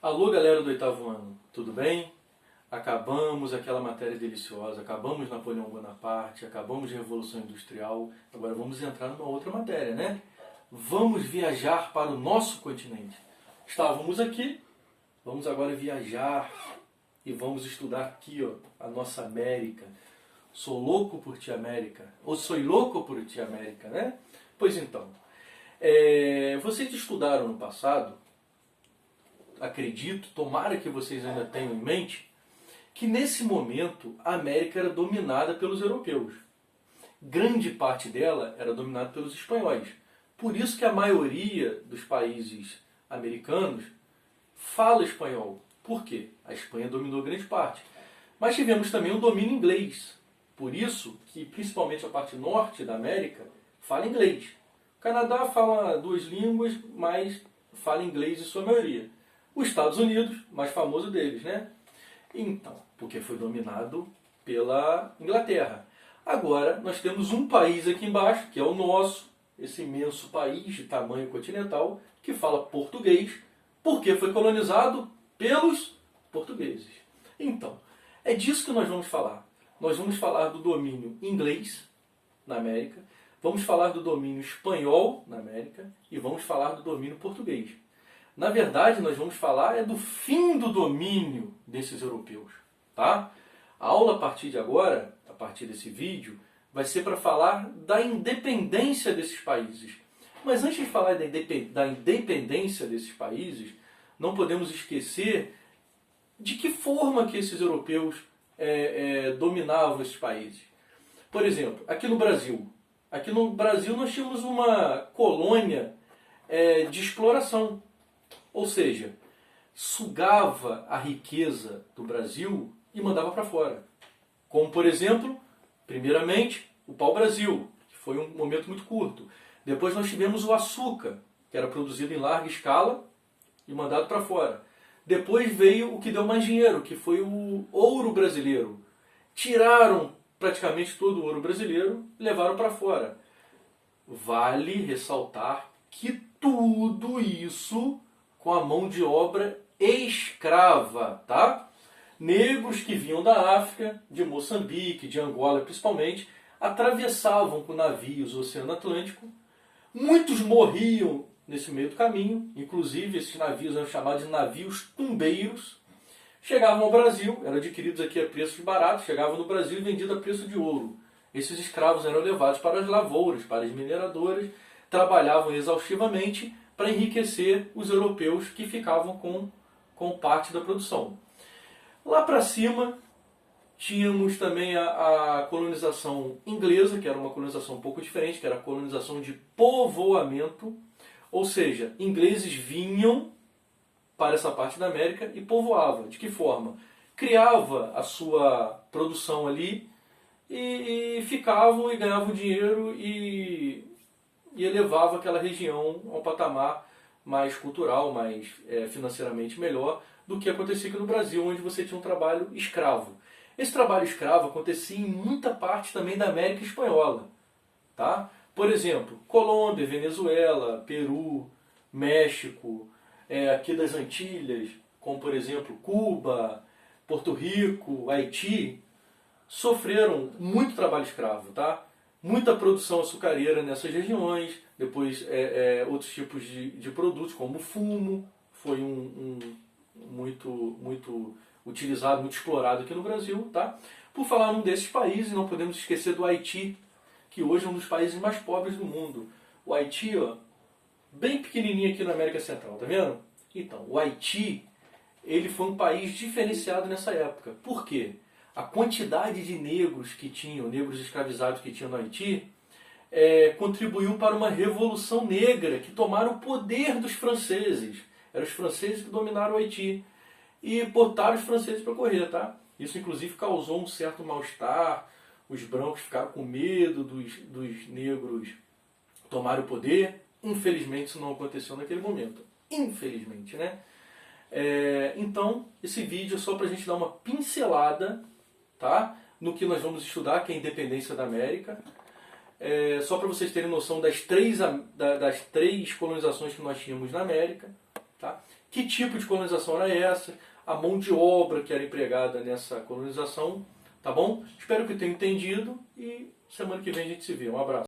Alô, galera do oitavo ano, tudo bem? Acabamos aquela matéria deliciosa, acabamos Napoleão Bonaparte, acabamos de Revolução Industrial, agora vamos entrar numa outra matéria, né? Vamos viajar para o nosso continente. Estávamos aqui, vamos agora viajar e vamos estudar aqui, ó, a nossa América. Sou louco por ti, América, ou sou louco por ti, América, né? Pois então, vocês estudaram no passado, acredito, tomara que vocês ainda tenham em mente, que nesse momento a América era dominada pelos europeus. Grande parte dela era dominada pelos espanhóis. Por isso que a maioria dos países americanos fala espanhol. Por quê? A Espanha dominou grande parte. Mas tivemos também o domínio inglês. Por isso que principalmente a parte norte da América fala inglês. O Canadá fala duas línguas, mas fala inglês em sua maioria. Os Estados Unidos, mais famoso deles, né? Então, porque foi dominado pela Inglaterra. Agora, nós temos um país aqui embaixo, que é o nosso, esse imenso país de tamanho continental, que fala português, porque foi colonizado pelos portugueses. Então, é disso que nós vamos falar. Nós vamos falar do domínio inglês na América, vamos falar do domínio espanhol na América e vamos falar do domínio português. Na verdade, nós vamos falar do fim do domínio desses europeus. Tá? A aula a partir de agora, a partir desse vídeo, vai ser para falar da independência desses países. Mas antes de falar da independência desses países, não podemos esquecer de que forma que esses europeus dominavam esses países. Por exemplo, aqui no Brasil. Aqui no Brasil nós tínhamos uma colônia de exploração. Ou seja, sugava a riqueza do Brasil e mandava para fora. Como, por exemplo, primeiramente, o pau-brasil, que foi um momento muito curto. Depois nós tivemos o açúcar, que era produzido em larga escala e mandado para fora. Depois veio o que deu mais dinheiro, que foi o ouro brasileiro. Tiraram praticamente todo o ouro brasileiro e levaram para fora. Vale ressaltar que tudo isso com a mão de obra escrava, tá? Negros que vinham da África, de Moçambique, de Angola principalmente, atravessavam com navios o Oceano Atlântico. Muitos morriam nesse meio do caminho, inclusive esses navios eram chamados de navios tumbeiros. Chegavam ao Brasil, eram adquiridos aqui a preços baratos, chegavam no Brasil e vendidos a preço de ouro. Esses escravos eram levados para as lavouras, para as mineradoras, trabalhavam exaustivamente para enriquecer os europeus que ficavam com parte da produção. Lá para cima, tínhamos também a colonização inglesa, que era uma colonização um pouco diferente, que era a colonização de povoamento, ou seja, ingleses vinham para essa parte da América e povoavam. De que forma? Criava a sua produção ali e ficavam e ganhavam dinheiro e elevava aquela região a um patamar mais cultural, mais financeiramente melhor do que acontecia aqui no Brasil, onde você tinha um trabalho escravo. Esse trabalho escravo acontecia em muita parte também da América Espanhola. Tá? Por exemplo, Colômbia, Venezuela, Peru, México, aqui das Antilhas, como por exemplo Cuba, Porto Rico, Haiti, sofreram muito trabalho escravo, tá? Muita produção açucareira nessas regiões, depois outros tipos de produtos, como o fumo, foi muito utilizado, muito explorado aqui no Brasil. Tá? Por falar num desses países, não podemos esquecer do Haiti, que hoje é um dos países mais pobres do mundo. O Haiti, ó, bem pequenininho aqui na América Central, tá vendo? Então, o Haiti, ele foi um país diferenciado nessa época. Por quê? A quantidade de negros que tinham, negros escravizados que tinham no Haiti, contribuiu para uma revolução negra que tomaram o poder dos franceses. Eram os franceses que dominaram o Haiti e botaram os franceses para correr, tá? Isso inclusive causou um certo mal-estar, os brancos ficaram com medo dos negros tomarem o poder. Infelizmente isso não aconteceu naquele momento. Infelizmente, né? Então, esse vídeo é só para a gente dar uma pincelada, tá? No que nós vamos estudar, que é a independência da América. Só para vocês terem noção das três colonizações que nós tínhamos na América. Tá? que tipo de colonização era essa, a mão de obra que era empregada nessa colonização, tá bom? Espero que tenham entendido e semana que vem a gente se vê. Um abraço.